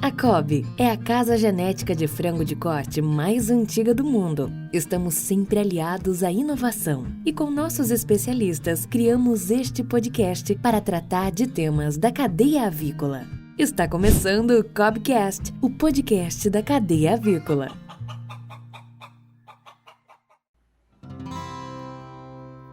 A Cobb é a casa genética de frango de corte mais antiga do mundo. Estamos sempre aliados à inovação e com nossos especialistas criamos este podcast para tratar de temas da cadeia avícola. Está começando o Cobbcast, o podcast da cadeia avícola.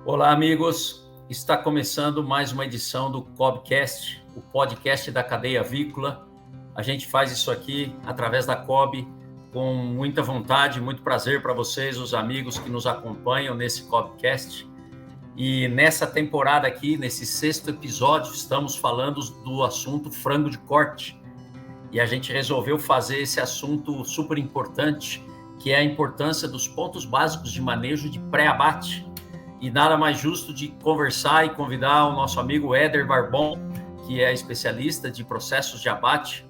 Olá, amigos. Está começando mais uma edição do Cobbcast, o podcast da cadeia avícola. A gente faz isso aqui através da Cobb com muita vontade, muito prazer para vocês, os amigos que nos acompanham nesse Cobbcast. E nessa temporada aqui, nesse 6º episódio, estamos falando do assunto frango de corte. E a gente resolveu fazer esse assunto super importante, que é a importância dos pontos básicos de manejo de pré-abate. E nada mais justo de conversar e convidar o nosso amigo Éder Barbon, que é especialista de processos de abate.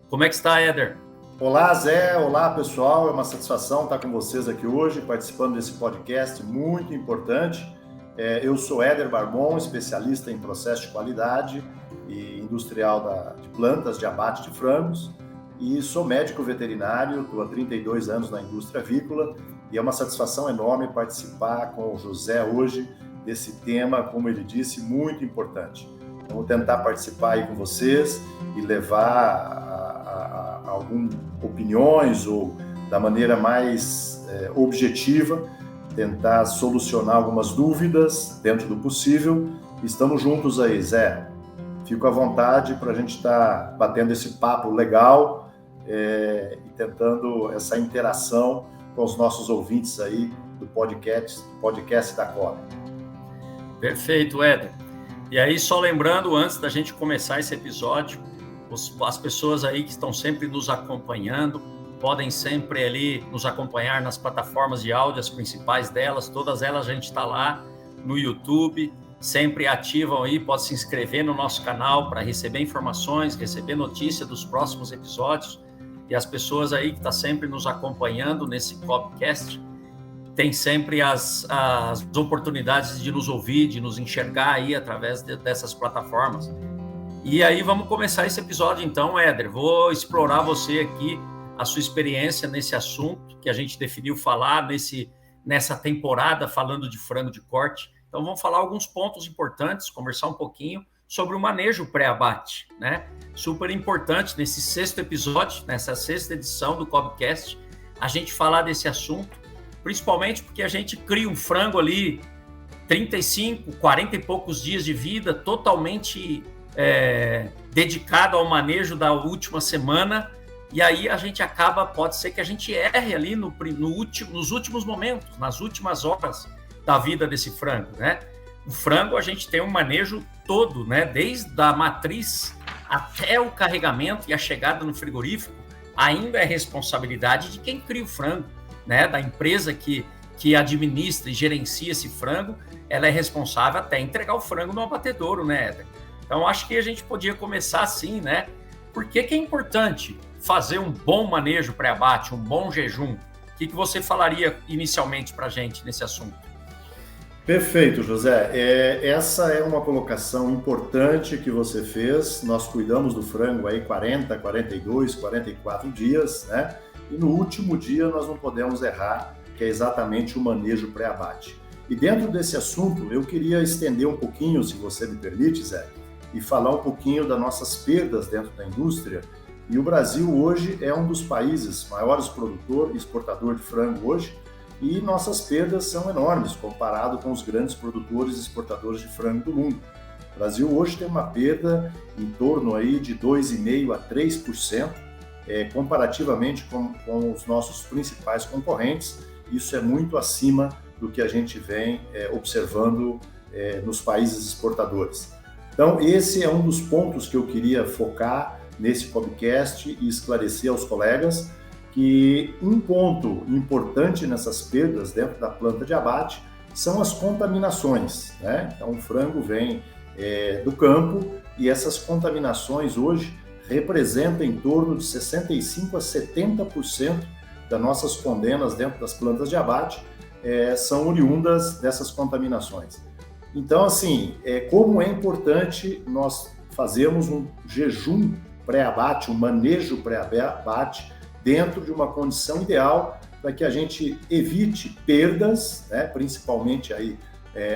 Como é que está, Éder? Olá, Zé. Olá, pessoal. É uma satisfação estar com vocês aqui hoje, participando desse podcast muito importante. Eu sou Éder Barbon, especialista em processo de qualidade e industrial de plantas de abate de frangos, e sou médico veterinário, estou há 32 anos na indústria avícola, e é uma satisfação enorme participar com o José hoje desse tema, como ele disse, muito importante. Vamos tentar participar aí com vocês e levar algumas opiniões ou da maneira mais objetiva, tentar solucionar algumas dúvidas dentro do possível. Estamos juntos aí, Zé. Fico à vontade para a gente estar batendo esse papo legal e tentando essa interação com os nossos ouvintes aí do podcast da Cobb. Perfeito, Éder. E aí, só lembrando, antes da gente começar esse episódio, as pessoas aí que estão sempre nos acompanhando, podem sempre ali nos acompanhar nas plataformas de áudio, as principais delas, todas elas a gente está lá no YouTube, sempre ativam aí, pode se inscrever no nosso canal para receber informações, receber notícia dos próximos episódios. E as pessoas aí que estão sempre nos acompanhando nesse podcast, tem sempre as oportunidades de nos ouvir, de nos enxergar aí através dessas plataformas. E aí vamos começar esse episódio então, Éder. Vou explorar você aqui, a sua experiência nesse assunto que a gente definiu falar nessa temporada falando de frango de corte. Então vamos falar alguns pontos importantes, conversar um pouquinho sobre o manejo pré-abate, né? Super importante nesse 6º episódio, nessa 6ª edição do Cobbcast, a gente falar desse assunto, principalmente porque a gente cria um frango ali 35, 40 e poucos dias de vida, totalmente dedicado ao manejo da última semana, e aí a gente pode ser que a gente erre ali nos últimos momentos, nas últimas horas da vida desse frango, né? O frango a gente tem um manejo todo, né? Desde a matriz até o carregamento e a chegada no frigorífico, ainda é responsabilidade de quem cria o frango, né? Da empresa que administra e gerencia esse frango, ela é responsável até entregar o frango no abatedouro, né, Éder? Então, acho que a gente podia começar assim, né? Por que é importante fazer um bom manejo pré-abate, um bom jejum? O que você falaria inicialmente para a gente nesse assunto? Perfeito, José. Essa é uma colocação importante que você fez. Nós cuidamos do frango aí 40, 42, 44 dias, né? E no último dia nós não podemos errar, que é exatamente o manejo pré-abate. E dentro desse assunto, eu queria estender um pouquinho, se você me permite, Zé, e falar um pouquinho das nossas perdas dentro da indústria. E o Brasil hoje é um dos países maiores produtor e exportador de frango hoje, e nossas perdas são enormes comparado com os grandes produtores e exportadores de frango do mundo. O Brasil hoje tem uma perda em torno aí de 2,5% a 3%, comparativamente com os nossos principais concorrentes. Isso é muito acima do que a gente vem observando nos países exportadores. Então, esse é um dos pontos que eu queria focar nesse podcast e esclarecer aos colegas que um ponto importante nessas perdas dentro da planta de abate são as contaminações, né? Então, o frango vem do campo e essas contaminações hoje representam em torno de 65% a 70% das nossas condenas dentro das plantas de abate são oriundas dessas contaminações. Então, assim, como é importante nós fazermos um jejum pré-abate, um manejo pré-abate dentro de uma condição ideal para que a gente evite perdas, né, principalmente aí,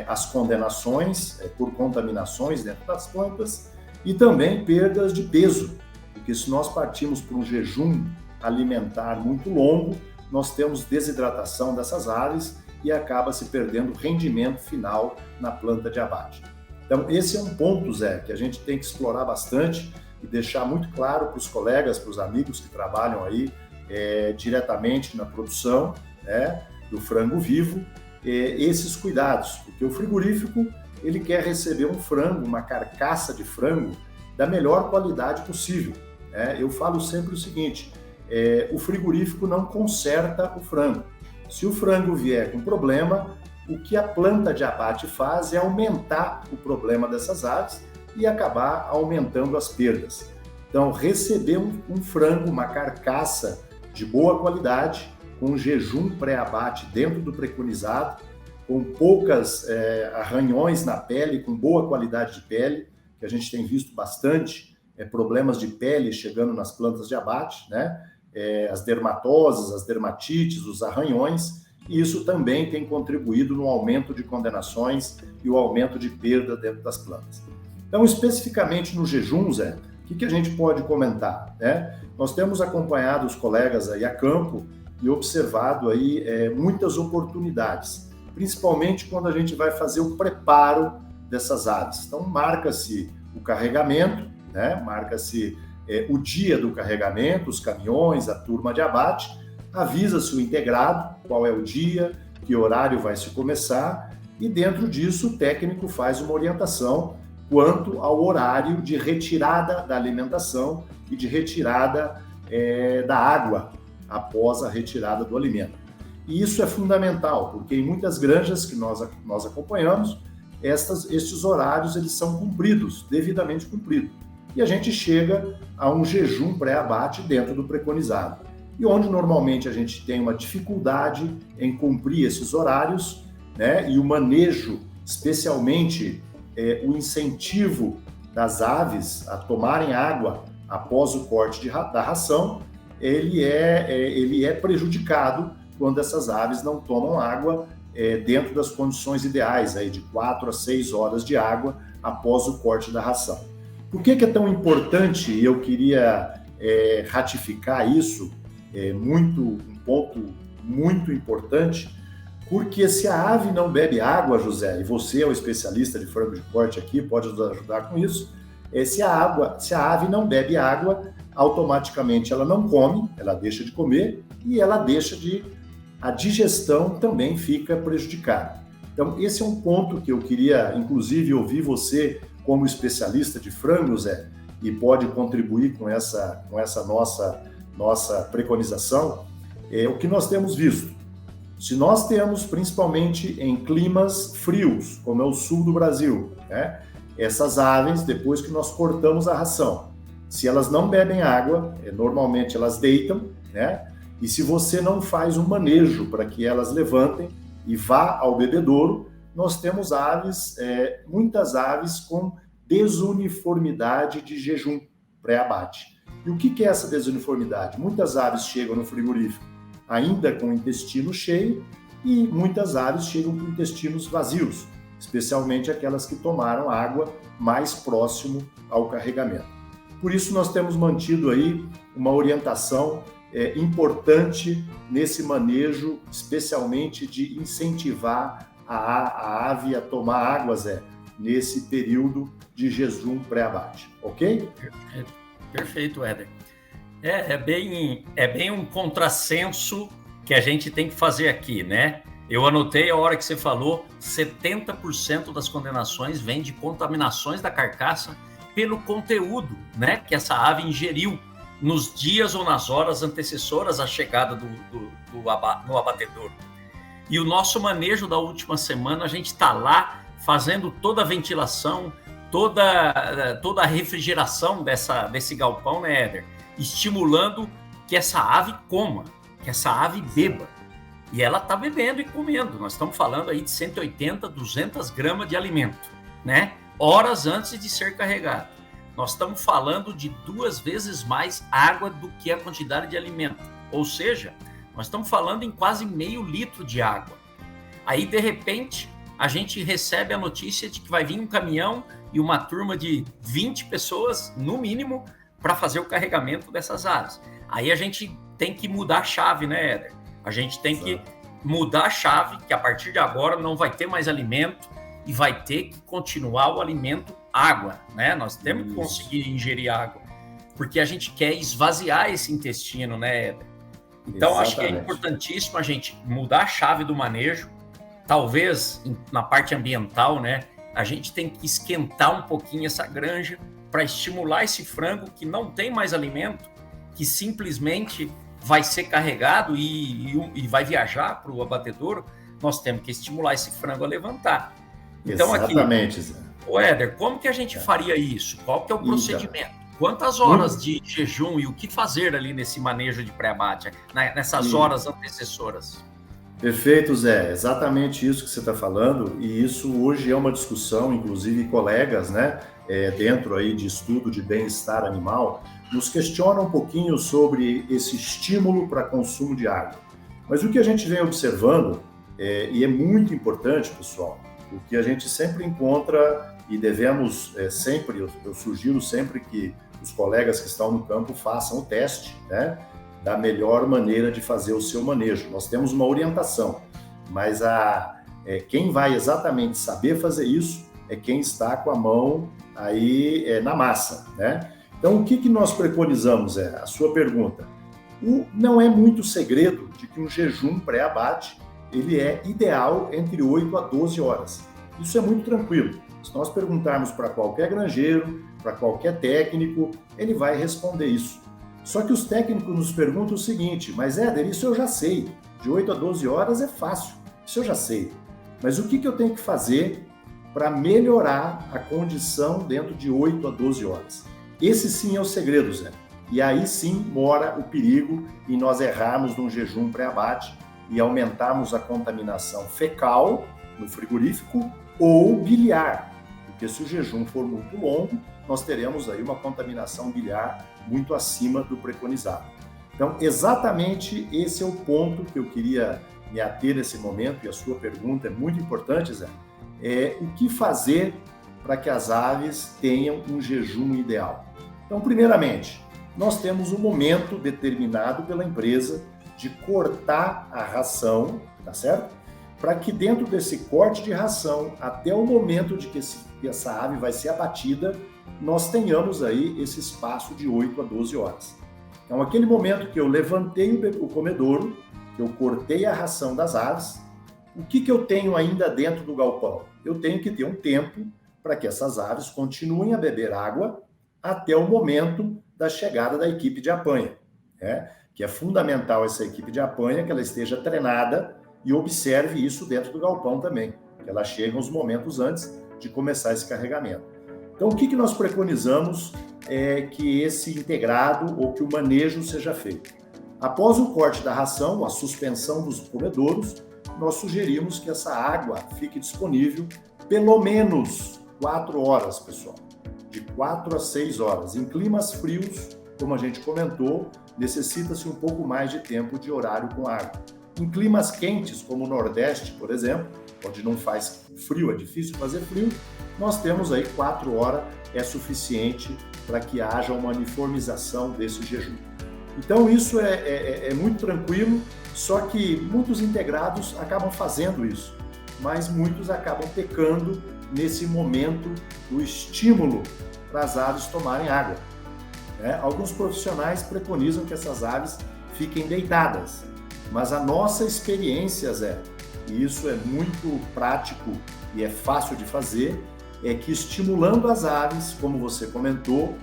as condenações por contaminações dentro das plantas e também perdas de peso, porque se nós partimos para um jejum alimentar muito longo, nós temos desidratação dessas aves e acaba se perdendo o rendimento final na planta de abate. Então, esse é um ponto, Zé, que a gente tem que explorar bastante e deixar muito claro para os colegas, para os amigos que trabalham aí diretamente na produção, né, do frango vivo, esses cuidados, porque o frigorífico ele quer receber um frango, uma carcaça de frango da melhor qualidade possível. Eu falo sempre o seguinte, o frigorífico não conserta o frango. Se o frango vier com problema, o que a planta de abate faz é aumentar o problema dessas aves e acabar aumentando as perdas. Então, receber um frango, uma carcaça de boa qualidade, com jejum pré-abate dentro do preconizado, com poucas arranhões na pele, com boa qualidade de pele, que a gente tem visto bastante problemas de pele chegando nas plantas de abate, né? As dermatoses, as dermatites, os arranhões, e isso também tem contribuído no aumento de condenações e o aumento de perda dentro das plantas. Então, especificamente no jejum, Zé, o que a gente pode comentar, né? Nós temos acompanhado os colegas aí a campo e observado aí muitas oportunidades, principalmente quando a gente vai fazer o preparo dessas aves. Então, marca-se o carregamento, né? Marca-se o dia do carregamento, os caminhões, a turma de abate, avisa-se o integrado, qual é o dia, que horário vai se começar, e dentro disso o técnico faz uma orientação quanto ao horário de retirada da alimentação e de retirada da água após a retirada do alimento. E isso é fundamental, porque em muitas granjas que nós acompanhamos, estes horários eles são cumpridos, devidamente cumpridos. E a gente chega a um jejum pré-abate dentro do preconizado. E onde normalmente a gente tem uma dificuldade em cumprir esses horários, né? E o manejo, especialmente o incentivo das aves a tomarem água após o corte da ração, ele é prejudicado quando essas aves não tomam água dentro das condições ideais, aí de 4 a 6 horas de água após o corte da ração. Por que é tão importante, e eu queria ratificar isso, um ponto muito importante, porque se a ave não bebe água, José, e você é o especialista de frango de corte aqui, pode nos ajudar com isso, se a ave não bebe água, automaticamente ela não come, ela deixa de comer e a digestão também fica prejudicada. Então, esse é um ponto que eu queria, inclusive, ouvir você como especialista de frangos, e pode contribuir com essa nossa preconização, o que nós temos visto. Se nós temos, principalmente em climas frios, como é o sul do Brasil, né, essas aves, depois que nós cortamos a ração, se elas não bebem água, normalmente elas deitam, né, e se você não faz um manejo para que elas levantem e vá ao bebedouro, nós temos aves, muitas aves com desuniformidade de jejum pré-abate. E o que é essa desuniformidade? Muitas aves chegam no frigorífico ainda com o intestino cheio e muitas aves chegam com intestinos vazios, especialmente aquelas que tomaram água mais próximo ao carregamento. Por isso nós temos mantido aí uma orientação importante nesse manejo, especialmente de incentivar a ave a tomar água, Zé, nesse período de jejum pré-abate, ok? Perfeito, Éder. É bem um contrassenso que a gente tem que fazer aqui, né? Eu anotei a hora que você falou, 70% das condenações vêm de contaminações da carcaça pelo conteúdo, né, que essa ave ingeriu nos dias ou nas horas antecessoras à chegada no abatedor. E o nosso manejo da última semana, a gente está lá fazendo toda a ventilação, toda a refrigeração desse galpão, né, Éder? Estimulando que essa ave coma, que essa ave beba. E ela está bebendo e comendo. Nós estamos falando aí de 180, 200 gramas de alimento, né? Horas antes de ser carregado. nós estamos falando de 2 vezes mais água do que a quantidade de alimento. Ou seja, nós estamos falando em quase meio litro de água. Aí, de repente, a gente recebe a notícia de que vai vir um caminhão e uma turma de 20 pessoas, no mínimo, para fazer o carregamento dessas aves. Aí a gente tem que mudar a chave, né, Éder? A gente tem que mudar a chave, que a partir de agora não vai ter mais alimento e vai ter que continuar o alimento água, né? Nós temos que conseguir ingerir água, porque a gente quer esvaziar esse intestino, né, Éder? Então, acho que é importantíssimo a gente mudar a chave do manejo. Talvez, na parte ambiental, né, a gente tem que esquentar um pouquinho essa granja para estimular esse frango que não tem mais alimento, que simplesmente vai ser carregado e vai viajar para o abatedouro. Nós temos que estimular esse frango a levantar. Então, exatamente, Zé. O Éder, como que a gente faria isso? Qual que é o procedimento? Quantas horas de jejum e o que fazer ali nesse manejo de pré-abate, nessas horas antecessoras? Perfeito, Zé. Exatamente isso que você está falando, e isso hoje é uma discussão, inclusive colegas, né, dentro aí de estudo de bem-estar animal, nos questionam um pouquinho sobre esse estímulo para consumo de água. Mas o que a gente vem observando, e é muito importante, pessoal, o que a gente sempre encontra e devemos sempre, eu sugiro sempre que os colegas que estão no campo façam o teste, né, da melhor maneira de fazer o seu manejo. Nós temos uma orientação, mas quem vai exatamente saber fazer isso é quem está com a mão aí na massa, né? Então, o que nós preconizamos a sua pergunta. Não é muito segredo de que um jejum pré-abate ele é ideal entre 8 a 12 horas. Isso é muito tranquilo. Se nós perguntarmos para qualquer granjeiro, para qualquer técnico, ele vai responder isso. Só que os técnicos nos perguntam o seguinte, mas Éder, isso eu já sei, de 8 a 12 horas é fácil, isso eu já sei. Mas o que eu tenho que fazer para melhorar a condição dentro de 8 a 12 horas? Esse sim é o segredo, Zé. E aí sim mora o perigo em nós errarmos num jejum pré-abate e aumentarmos a contaminação fecal no frigorífico ou biliar, porque se o jejum for muito longo, nós teremos aí uma contaminação biliar muito acima do preconizado. Então, exatamente esse é o ponto que eu queria me ater nesse momento, e a sua pergunta é muito importante, Zé, o que fazer para que as aves tenham um jejum ideal. Então, primeiramente, nós temos um momento determinado pela empresa de cortar a ração, tá certo? Para que dentro desse corte de ração, até o momento de que essa ave vai ser abatida, nós tenhamos aí esse espaço de 8 a 12 horas. Então, aquele momento que eu levantei o comedouro, que eu cortei a ração das aves, o que eu tenho ainda dentro do galpão? Eu tenho que ter um tempo para que essas aves continuem a beber água até o momento da chegada da equipe de apanha, né? Que é fundamental essa equipe de apanha, que ela esteja treinada e observe isso dentro do galpão também, que ela chega uns momentos antes de começar esse carregamento. Então, o que nós preconizamos é que esse integrado ou que o manejo seja feito. Após o corte da ração, a suspensão dos comedouros, nós sugerimos que essa água fique disponível pelo menos 4 horas, pessoal. De 4 a 6 horas. Em climas frios, como a gente comentou, necessita-se um pouco mais de tempo de horário com água. Em climas quentes, como o Nordeste, por exemplo, onde não faz frio, é difícil fazer frio, nós temos aí 4 horas, é suficiente para que haja uma uniformização desse jejum. Então isso é muito tranquilo, só que muitos integrados acabam fazendo isso, mas muitos acabam pecando nesse momento do estímulo para as aves tomarem água. Alguns profissionais preconizam que essas aves fiquem deitadas, mas a nossa experiência, Zé, e isso é muito prático e é fácil de fazer, é que estimulando as aves, como você comentou,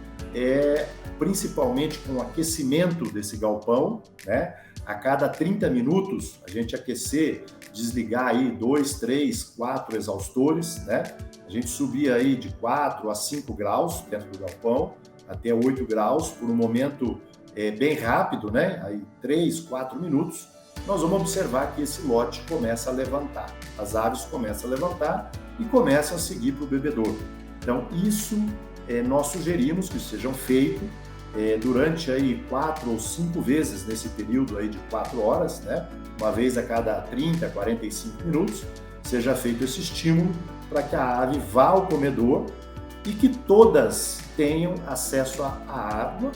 principalmente com o aquecimento desse galpão, né? A cada 30 minutos a gente aquecer, desligar aí 2, 3, 4 exaustores, né? A gente subir aí de 4 a 5 graus dentro do galpão, até 8 graus por um momento bem rápido, né? Aí 3, 4 minutos, nós vamos observar que esse lote começa a levantar. As aves começam a levantar e começam a seguir para o bebedouro. Então, isso nós sugerimos que sejam feitos durante aí 4 ou 5 vezes nesse período aí de 4 horas, né? Uma vez a cada 30, 45 minutos, seja feito esse estímulo para que a ave vá ao comedor e que todas tenham acesso à água,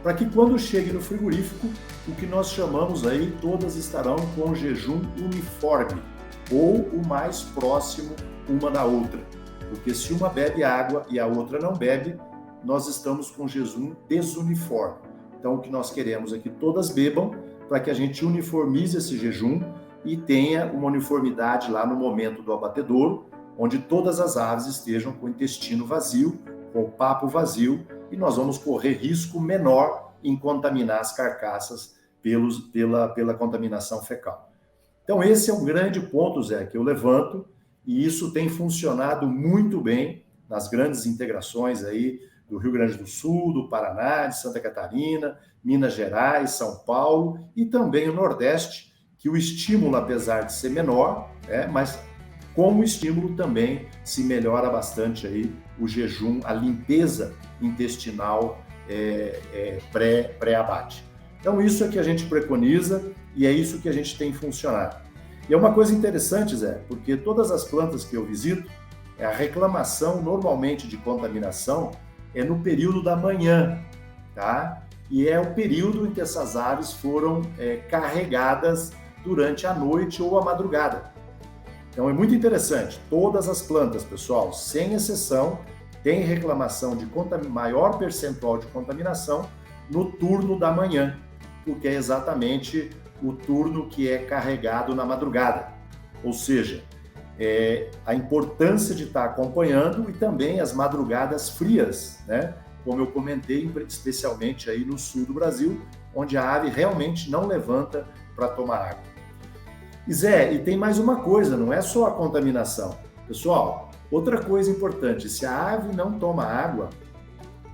para que quando chegue no frigorífico, o que nós chamamos aí, todas estarão com jejum uniforme, ou o mais próximo uma da outra. Porque se uma bebe água e a outra não bebe, nós estamos com jejum desuniforme. Então o que nós queremos é que todas bebam, para que a gente uniformize esse jejum e tenha uma uniformidade lá no momento do abatedouro, onde todas as aves estejam com o intestino vazio, com o papo vazio, e nós vamos correr risco menor em contaminar as carcaças pela contaminação fecal. Então esse é um grande ponto, Zé, que eu levanto, e isso tem funcionado muito bem nas grandes integrações aí do Rio Grande do Sul, do Paraná, de Santa Catarina, Minas Gerais, São Paulo e também o Nordeste, que o estímulo, apesar de ser menor, mas com o estímulo também se melhora bastante aí o jejum, a limpeza intestinal pré-abate. Então isso é que a gente preconiza e é isso que a gente tem funcionado. E é uma coisa interessante, Zé, porque todas as plantas que eu visito, a reclamação normalmente de contaminação é no período da manhã, tá? E é o período em que essas aves foram carregadas durante a noite ou a madrugada. Então é muito interessante, todas as plantas, pessoal, sem exceção, têm reclamação de maior percentual de contaminação no turno da manhã, porque é exatamente o turno que é carregado na madrugada. Ou seja, a importância de estar acompanhando e também as madrugadas frias, né? Como eu comentei, especialmente aí no sul do Brasil, onde a ave realmente não levanta para tomar água. E Zé, e tem mais uma coisa, não é só a contaminação. Pessoal, outra coisa importante, se a ave não toma água,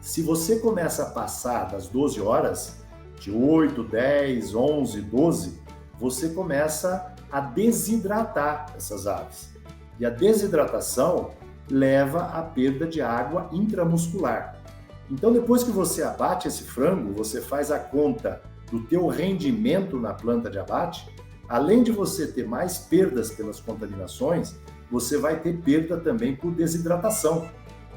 se você começa a passar das 12 horas, de 8, 10, 11, 12, você começa a desidratar essas aves. E a desidratação leva à perda de água intramuscular. Então, depois que você abate esse frango, você faz a conta do teu rendimento na planta de abate, além de você ter mais perdas pelas contaminações, você vai ter perda também por desidratação,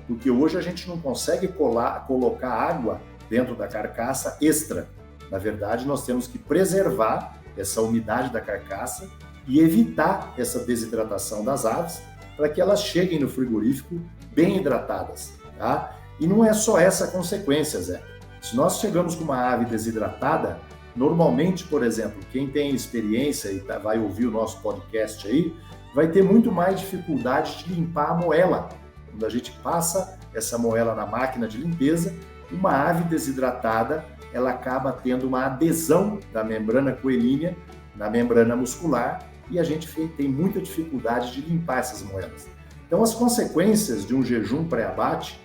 porque hoje a gente não consegue colocar água dentro da carcaça extra. Na verdade, nós temos que preservar essa umidade da carcaça e evitar essa desidratação das aves para que elas cheguem no frigorífico bem hidratadas, tá? E não é só essa a consequência, Zé. Se nós chegamos com uma ave desidratada, normalmente, por exemplo, quem tem experiência e vai ouvir o nosso podcast aí, vai ter muito mais dificuldade de limpar a moela. Quando a gente passa essa moela na máquina de limpeza, uma ave desidratada, ela acaba tendo uma adesão da membrana coelínea na membrana muscular e a gente tem muita dificuldade de limpar essas moelas. Então, as consequências de um jejum pré-abate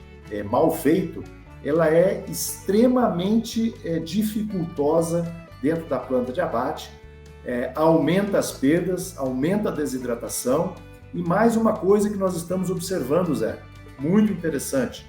mal feito, ela é extremamente dificultosa dentro da planta de abate, aumenta as perdas, aumenta a desidratação e mais uma coisa que nós estamos observando, Zé, muito interessante,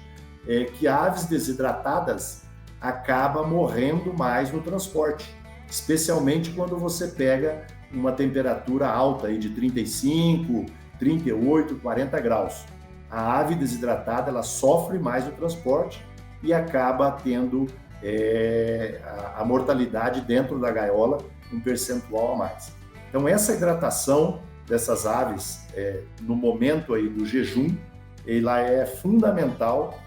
é que aves desidratadas acabam morrendo mais no transporte, especialmente quando você pega uma temperatura alta aí de 35, 38, 40 graus. A ave desidratada ela sofre mais no transporte e acaba tendo a mortalidade dentro da gaiola um percentual a mais. Então essa hidratação dessas aves no momento aí do jejum, ela é fundamental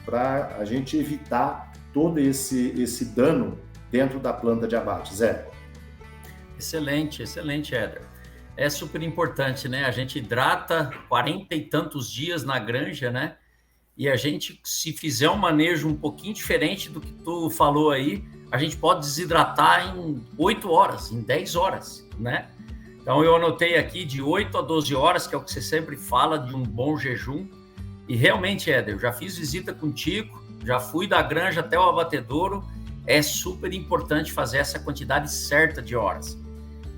para a gente evitar todo esse dano dentro da planta de abate. Zé? Excelente, excelente, Éder. É super importante, né? A gente hidrata 40 e tantos dias na granja, né? E a gente, se fizer um manejo um pouquinho diferente do que tu falou aí, a gente pode desidratar em 8 horas, em 10 horas, né? Então eu anotei aqui de 8 a 12 horas, que é o que você sempre fala de um bom jejum. E realmente, Éder, eu já fiz visita contigo, já fui da granja até o abatedouro, é super importante fazer essa quantidade certa de horas.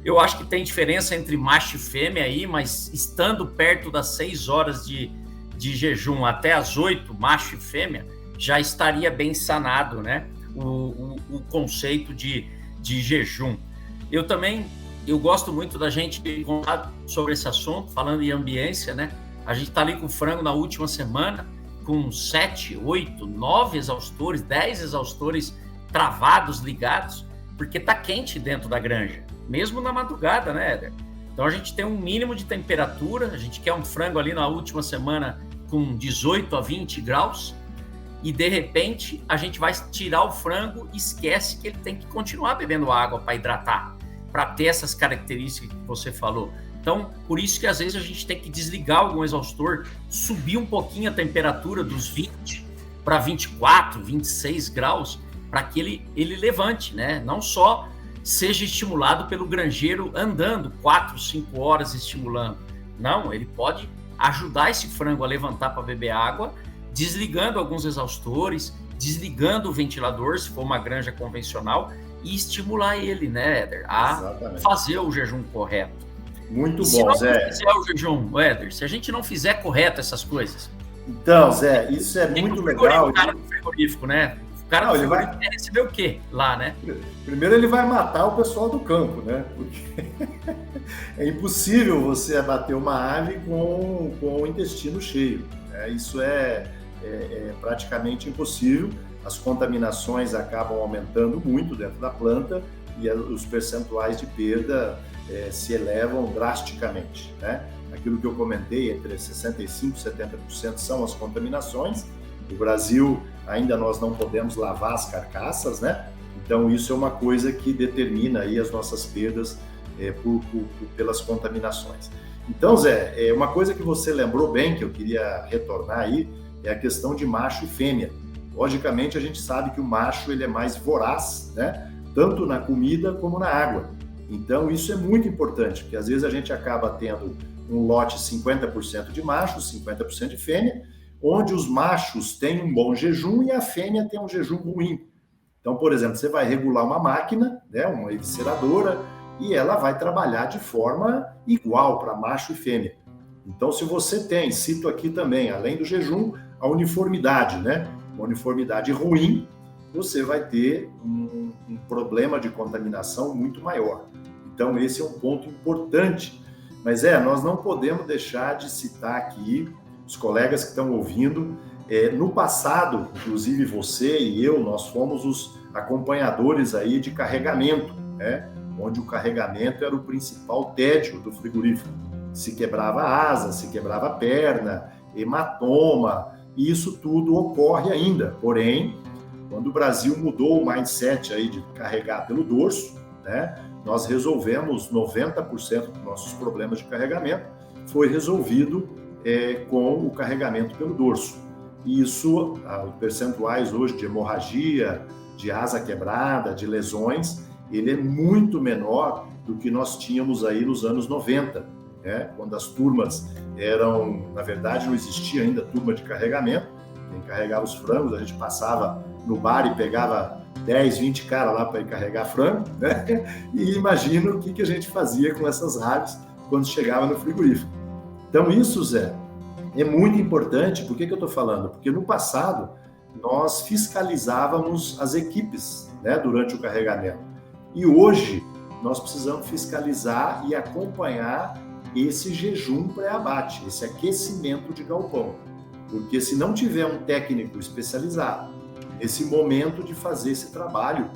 Eu acho que tem diferença entre macho e fêmea aí, mas estando perto das 6 horas de jejum até as 8, macho e fêmea, já estaria bem sanado, né? O conceito de jejum. Eu gosto muito da gente contar sobre esse assunto, falando em ambiência, né? A gente está ali com o frango na última semana, com 7, 8, 9 exaustores, 10 exaustores travados, ligados, porque está quente dentro da granja, mesmo na madrugada, né, Éder? Então a gente tem um mínimo de temperatura, a gente quer um frango ali na última semana com 18 a 20 graus, e de repente a gente vai tirar o frango e esquece que ele tem que continuar bebendo água para hidratar, para ter essas características que você falou. Então, por isso que às vezes a gente tem que desligar algum exaustor, subir um pouquinho a temperatura dos 20 para 24, 26 graus, para que ele levante, né? Não só seja estimulado pelo granjeiro andando 4, 5 horas estimulando. Não, ele pode ajudar esse frango a levantar para beber água, desligando alguns exaustores, desligando o ventilador, se for uma granja convencional, e estimular ele, né, Éder, a fazer o jejum correto. Muito bom, Zé. Se não fizer o jejum, Éder, se a gente não fizer correto essas coisas... Então, Zé, isso é muito legal. O cara do frigorífico, né? O cara do frigorífico vai receber o quê lá, né? Primeiro ele vai matar o pessoal do campo, né? Porque é impossível você abater uma ave com o intestino cheio. Né? Isso é praticamente impossível. As contaminações acabam aumentando muito dentro da planta e os percentuais de perda se elevam drasticamente, né? Aquilo que eu comentei, entre 65% e 70% são as contaminações. No Brasil, ainda nós não podemos lavar as carcaças, né? Então, isso é uma coisa que determina aí as nossas perdas pelas contaminações. Então, Zé, uma coisa que você lembrou bem, que eu queria retornar aí, é a questão de macho e fêmea. Logicamente, a gente sabe que o macho ele é mais voraz, né? Tanto na comida como na água. Então, isso é muito importante, porque às vezes a gente acaba tendo um lote 50% de machos, 50% de fêmea, onde os machos têm um bom jejum e a fêmea tem um jejum ruim. Então, por exemplo, você vai regular uma máquina, né, uma evisceradora, e ela vai trabalhar de forma igual para macho e fêmea. Então, se você tem, cito aqui também, além do jejum, a uniformidade, né? Uma uniformidade ruim, você vai ter um problema de contaminação muito maior. Então, esse é um ponto importante. Mas nós não podemos deixar de citar aqui os colegas que estão ouvindo. No passado, inclusive você e eu, nós fomos os acompanhadores aí de carregamento, né? Onde o carregamento era o principal tédio do frigorífico. Se quebrava a asa, se quebrava a perna, hematoma, e isso tudo ocorre ainda. Porém, quando o Brasil mudou o mindset aí de carregar pelo dorso, né, nós resolvemos 90% dos nossos problemas de carregamento, foi resolvido com o carregamento pelo dorso. E isso, os percentuais hoje de hemorragia, de asa quebrada, de lesões, ele é muito menor do que nós tínhamos aí nos anos 90, né, quando as turmas eram, na verdade, não existia ainda turma de carregamento. Quem carregava os frangos, a gente passava no bar e pegava 10, 20 caras lá para ir carregar frango, né? E imagina o que a gente fazia com essas aves quando chegava no frigorífico. Então isso, Zé, é muito importante. Por que eu estou falando? Porque no passado nós fiscalizávamos as equipes, né, durante o carregamento. E hoje nós precisamos fiscalizar e acompanhar esse jejum pré-abate, esse aquecimento de galpão. Porque se não tiver um técnico especializado nesse momento de fazer esse trabalho,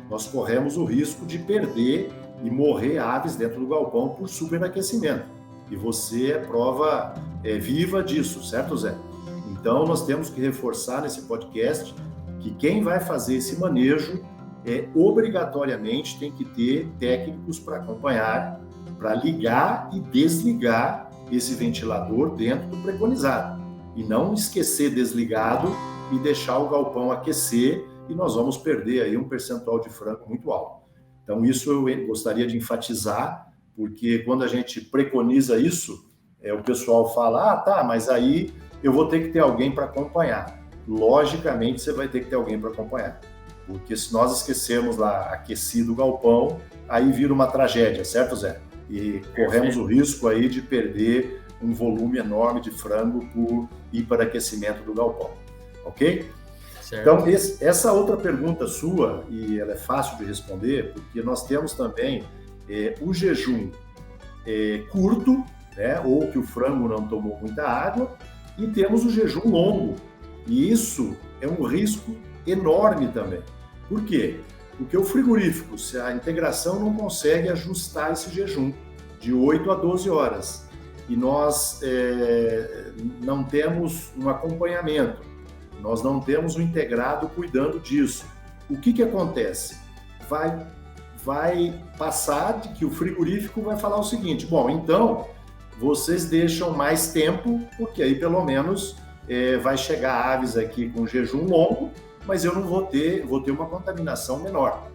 nós corremos o risco de perder e morrer aves dentro do galpão por superaquecimento. E você é prova viva disso, certo, Zé? Então, nós temos que reforçar nesse podcast que quem vai fazer esse manejo obrigatoriamente tem que ter técnicos para acompanhar, para ligar e desligar esse ventilador dentro do preconizado. E não esquecer desligado e deixar o galpão aquecer, e nós vamos perder aí um percentual de frango muito alto. Então, isso eu gostaria de enfatizar, porque quando a gente preconiza isso, o pessoal fala, tá, mas aí eu vou ter que ter alguém para acompanhar. Logicamente, você vai ter que ter alguém para acompanhar, porque se nós esquecermos lá aquecido o galpão, aí vira uma tragédia, certo, Zé? E corremos o risco aí de perder um volume enorme de frango por hiperaquecimento do galpão, ok? Certo. Então, essa outra pergunta sua, e ela é fácil de responder, porque nós temos também o jejum curto, né, ou que o frango não tomou muita água, e temos o jejum longo. E isso é um risco enorme também. Por quê? Porque o frigorífico, se a integração não consegue ajustar esse jejum de 8 a 12 horas, e nós não temos um acompanhamento, nós não temos um integrado cuidando disso, o que acontece? Vai passar de que o frigorífico vai falar o seguinte: bom, então vocês deixam mais tempo, porque aí pelo menos vai chegar aves aqui com jejum longo, mas eu não vou ter uma contaminação menor.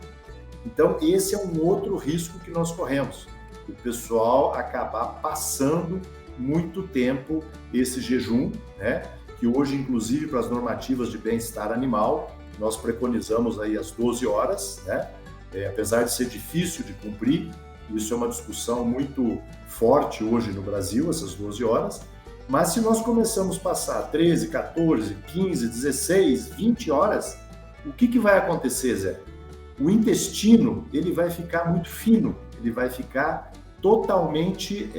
Então esse é um outro risco que nós corremos, o pessoal acabar passando muito tempo esse jejum, né? Que hoje, inclusive, para as normativas de bem-estar animal, nós preconizamos aí as 12 horas, né? Apesar de ser difícil de cumprir, isso é uma discussão muito forte hoje no Brasil, essas 12 horas, mas se nós começamos a passar 13, 14, 15, 16, 20 horas, o que vai acontecer, Zé? O intestino, ele vai ficar muito fino, ele vai ficar totalmente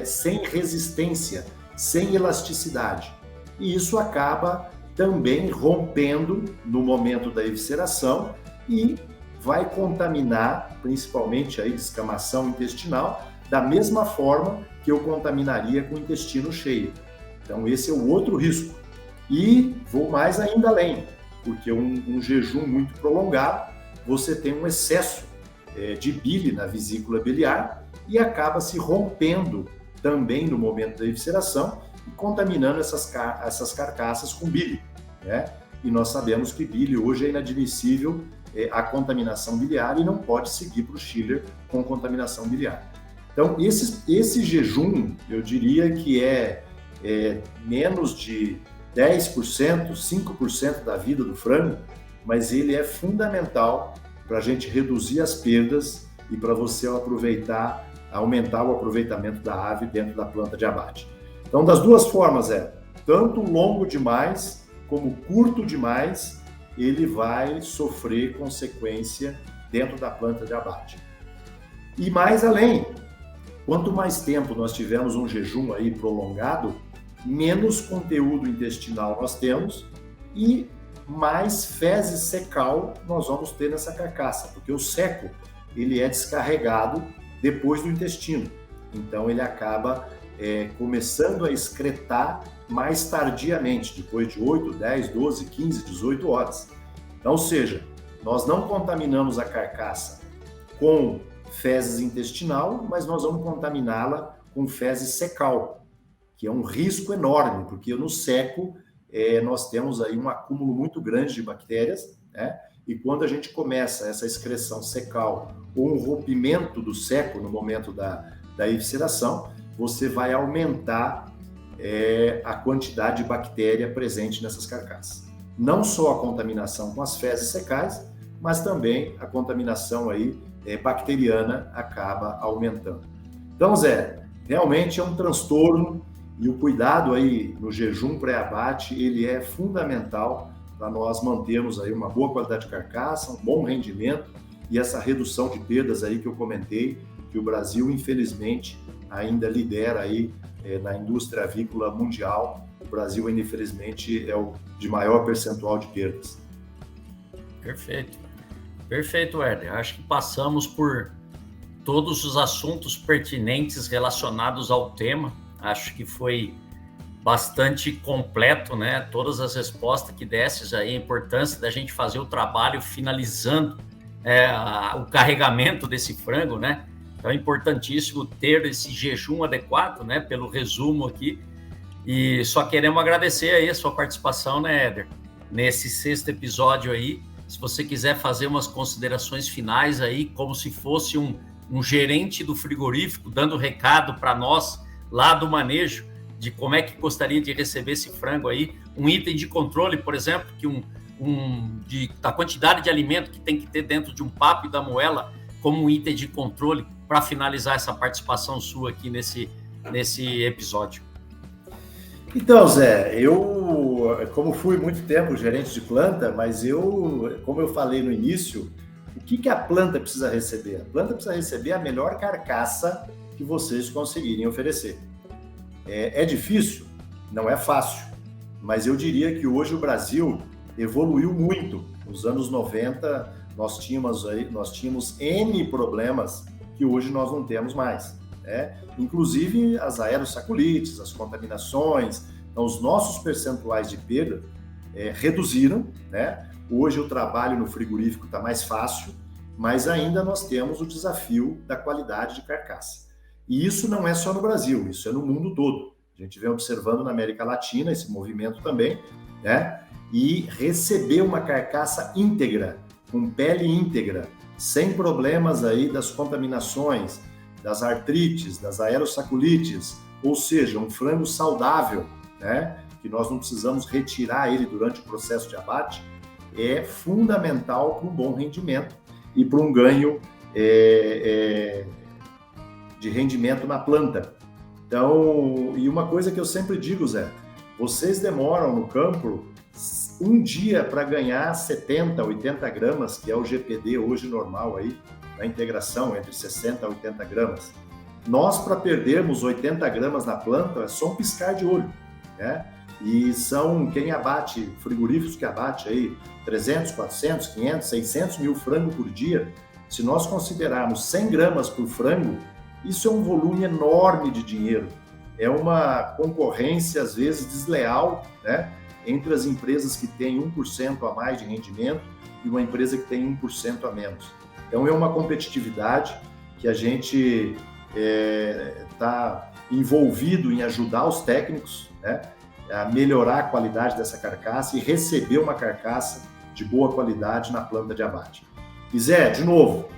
sem resistência, sem elasticidade. E isso acaba também rompendo no momento da evisceração e vai contaminar, principalmente a descamação intestinal, da mesma forma que eu contaminaria com o intestino cheio. Então esse é o outro risco. E vou mais ainda além, porque um jejum muito prolongado, você tem um excesso de bile na vesícula biliar e acaba se rompendo também no momento da evisceração e contaminando essas carcaças com bile, né? E nós sabemos que bile hoje é inadmissível a contaminação biliar e não pode seguir para o chiller com contaminação biliar. Então, esse jejum, eu diria que é menos de 10%, 5% da vida do frango, mas ele é fundamental para a gente reduzir as perdas e para você aumentar o aproveitamento da ave dentro da planta de abate. Então, das duas formas, tanto longo demais como curto demais, ele vai sofrer consequência dentro da planta de abate. E mais além, quanto mais tempo nós tivermos um jejum aí prolongado, menos conteúdo intestinal nós temos e mais fezes secal nós vamos ter nessa carcaça, porque o seco ele é descarregado depois do intestino. Então ele acaba começando a excretar mais tardiamente, depois de 8, 10, 12, 15, 18 horas. Então, ou seja, nós não contaminamos a carcaça com fezes intestinal, mas nós vamos contaminá-la com fezes secal, que é um risco enorme, porque no seco nós temos aí um acúmulo muito grande de bactérias, né? E quando a gente começa essa excreção secal ou um rompimento do seco no momento da evisceração, você vai aumentar a quantidade de bactéria presente nessas carcaças. Não só a contaminação com as fezes secais, mas também a contaminação aí bacteriana acaba aumentando. Então, Zé, realmente é um transtorno e o cuidado aí no jejum pré-abate, ele é fundamental para nós mantermos aí uma boa qualidade de carcaça, um bom rendimento e essa redução de perdas aí que eu comentei, que o Brasil, infelizmente, ainda lidera aí na indústria avícola mundial. O Brasil, ainda, infelizmente, é o de maior percentual de perdas. Perfeito. Perfeito, Herder. Acho que passamos por todos os assuntos pertinentes relacionados ao tema. Acho que foi bastante completo, né? Todas as respostas que desses aí, a importância da gente fazer o trabalho finalizando o carregamento desse frango, né? Então é importantíssimo ter esse jejum adequado, né? Pelo resumo aqui. E só queremos agradecer aí a sua participação, né, Herder? Nesse 6º episódio aí. Se você quiser fazer umas considerações finais aí, como se fosse um gerente do frigorífico, dando recado para nós lá do manejo, de como é que gostaria de receber esse frango aí, um item de controle, por exemplo, que da quantidade de alimento que tem que ter dentro de um papo e da moela, como um item de controle, para finalizar essa participação sua aqui nesse episódio. Então, Zé, eu, como fui muito tempo gerente de planta, mas como eu falei no início, o que a planta precisa receber? A planta precisa receber a melhor carcaça que vocês conseguirem oferecer. É difícil? Não é fácil, mas eu diria que hoje o Brasil evoluiu muito. Nos anos 90, nós tínhamos N problemas que hoje nós não temos mais. Inclusive as aerossaculites, as contaminações. Então, os nossos percentuais de perda reduziram, né? Hoje o trabalho no frigorífico está mais fácil, mas ainda nós temos o desafio da qualidade de carcaça. E isso não é só no Brasil, isso é no mundo todo. A gente vem observando na América Latina esse movimento também, né? E receber uma carcaça íntegra, com pele íntegra, sem problemas aí das contaminações, das artrites, das aerossaculites, ou seja, um frango saudável, né? Que nós não precisamos retirar ele durante o processo de abate, é fundamental para um bom rendimento e para um ganho de rendimento na planta. Então, e uma coisa que eu sempre digo, Zé, vocês demoram no campo um dia para ganhar 70, 80 gramas, que é o GPD hoje normal aí, na integração entre 60 e 80 gramas. Nós, para perdermos 80 gramas na planta, é só um piscar de olho, né? E são quem abate, frigoríficos que abate aí 300, 400, 500, 600 mil frangos por dia. Se nós considerarmos 100 gramas por frango, isso é um volume enorme de dinheiro. É uma concorrência, às vezes, desleal, né? Entre as empresas que têm 1% a mais de rendimento e uma empresa que tem 1% a menos. Então, é uma competitividade que a gente está envolvido em ajudar os técnicos, né, a melhorar a qualidade dessa carcaça e receber uma carcaça de boa qualidade na planta de abate. E Zé, de novo,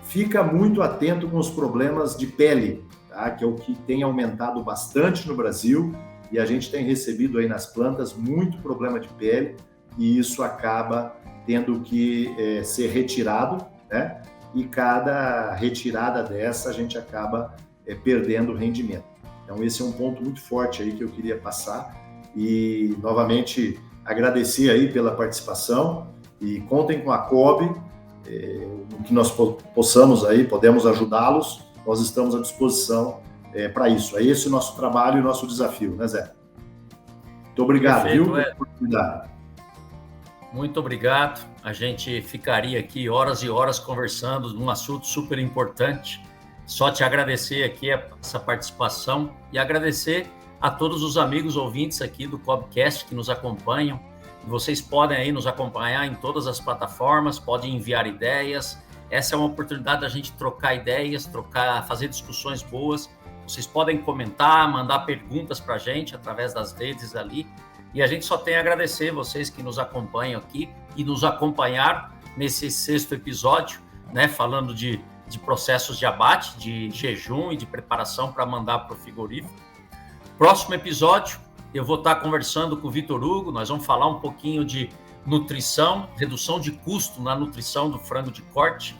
fica muito atento com os problemas de pele, tá? Que é o que tem aumentado bastante no Brasil e a gente tem recebido aí nas plantas muito problema de pele e isso acaba tendo que ser retirado, né? E cada retirada dessa a gente acaba perdendo rendimento. Então esse é um ponto muito forte aí que eu queria passar e novamente agradecer aí pela participação e contem com a COB, o que nós possamos aí, podemos ajudá-los, nós estamos à disposição para isso. É esse o nosso trabalho e o nosso desafio, né, Zé? Muito obrigado, Perfeito, viu, pela oportunidade. Muito obrigado. A gente ficaria aqui horas e horas conversando num assunto super importante. Só te agradecer aqui essa participação e agradecer a todos os amigos ouvintes aqui do Cobcast que nos acompanham. Vocês podem aí nos acompanhar em todas as plataformas, podem enviar ideias. Essa é uma oportunidade da gente trocar ideias, fazer discussões boas. Vocês podem comentar, mandar perguntas para a gente através das redes ali. E a gente só tem a agradecer vocês que nos acompanham aqui e nos acompanharam nesse 6º episódio, né, falando de processos de abate, de jejum e de preparação para mandar para o frigorífico. Próximo episódio, eu vou estar conversando com o Vitor Hugo, nós vamos falar um pouquinho de nutrição, redução de custo na nutrição do frango de corte.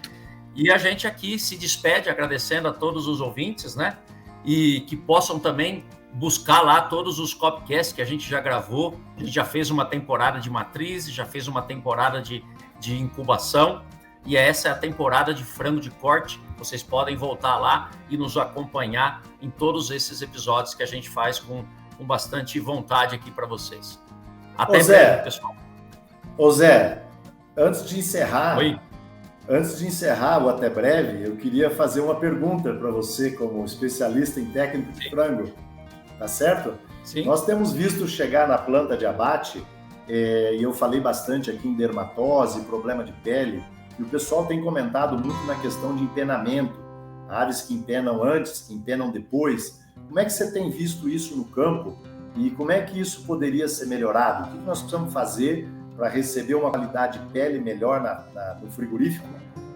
E a gente aqui se despede agradecendo a todos os ouvintes, né? E que possam também buscar lá todos os Cobcasts que a gente já gravou. A gente já fez uma temporada de matriz, já fez uma temporada de incubação. E essa é a temporada de frango de corte. Vocês podem voltar lá e nos acompanhar em todos esses episódios que a gente faz com bastante vontade aqui para vocês. Até breve, pessoal. Ô Zé, antes de encerrar o até breve, eu queria fazer uma pergunta para você como especialista em técnica de frango. Tá certo? Sim. Nós temos visto chegar na planta de abate, e eu falei bastante aqui em dermatose, problema de pele, e o pessoal tem comentado muito na questão de empenamento, aves que empenam antes, que empenam depois. Como é que você tem visto isso no campo e como é que isso poderia ser melhorado? O que nós precisamos fazer para receber uma qualidade de pele melhor no frigorífico?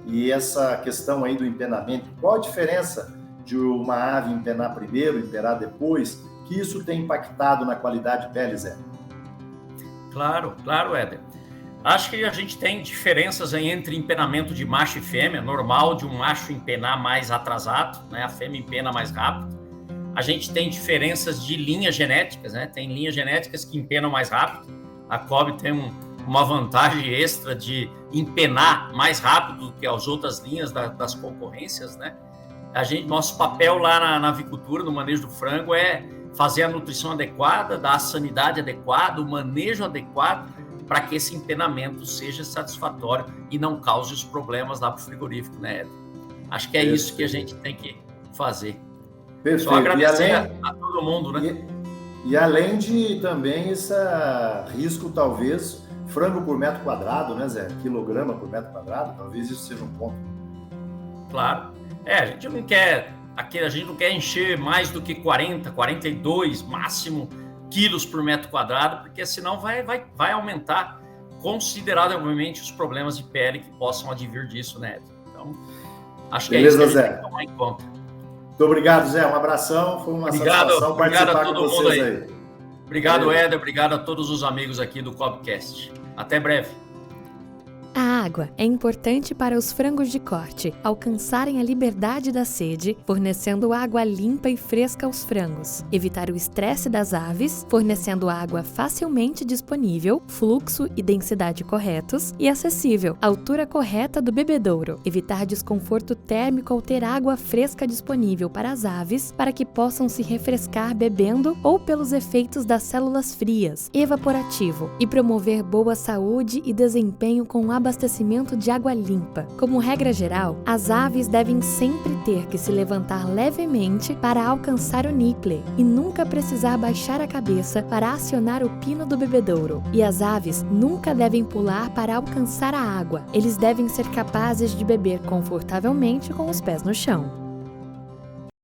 E essa questão aí do empenamento, qual a diferença de uma ave empenar primeiro, empenar depois, que isso tem impactado na qualidade de pele, Zé? Claro, Éder. Acho que a gente tem diferenças aí entre empenamento de macho e fêmea, normal de um macho empenar mais atrasado, né? A fêmea empena mais rápido. A gente tem diferenças de linhas genéticas, né? Tem linhas genéticas que empenam mais rápido. A Cobb tem uma vantagem extra de empenar mais rápido do que as outras linhas das concorrências, né? Nosso papel lá na avicultura, no manejo do frango, é fazer a nutrição adequada, dar a sanidade adequada, o manejo adequado, para que esse empenamento seja satisfatório e não cause os problemas lá para o frigorífico, né, Ed? Acho que é isso que a gente tem que fazer. Perfeito. Só agradecer a todo mundo, né? E além de também esse risco, talvez, frango por metro quadrado, né, Zé? Quilograma por metro quadrado, talvez isso seja um ponto. Claro. A gente não quer encher mais do que 40, 42, máximo, quilos por metro quadrado, porque senão vai aumentar consideravelmente os problemas de pele que possam advir disso, né? Então, acho que beleza, é isso que a gente Zé. tem que tomar em conta. Muito obrigado, Zé. Um abração. Foi uma satisfação participar com vocês aí. Obrigado, Éder. Obrigado a todos os amigos aqui do Cobbcast. Até breve. A água é importante para os frangos de corte alcançarem a liberdade da sede, fornecendo água limpa e fresca aos frangos, evitar o estresse das aves, fornecendo água facilmente disponível, fluxo e densidade corretos e acessível, altura correta do bebedouro, evitar desconforto térmico ao ter água fresca disponível para as aves para que possam se refrescar bebendo ou pelos efeitos das células frias, evaporativo, e promover boa saúde e desempenho com abastecimento de água limpa. Como regra geral, as aves devem sempre ter que se levantar levemente para alcançar o niple e nunca precisar baixar a cabeça para acionar o pino do bebedouro. E as aves nunca devem pular para alcançar a água. Eles devem ser capazes de beber confortavelmente com os pés no chão.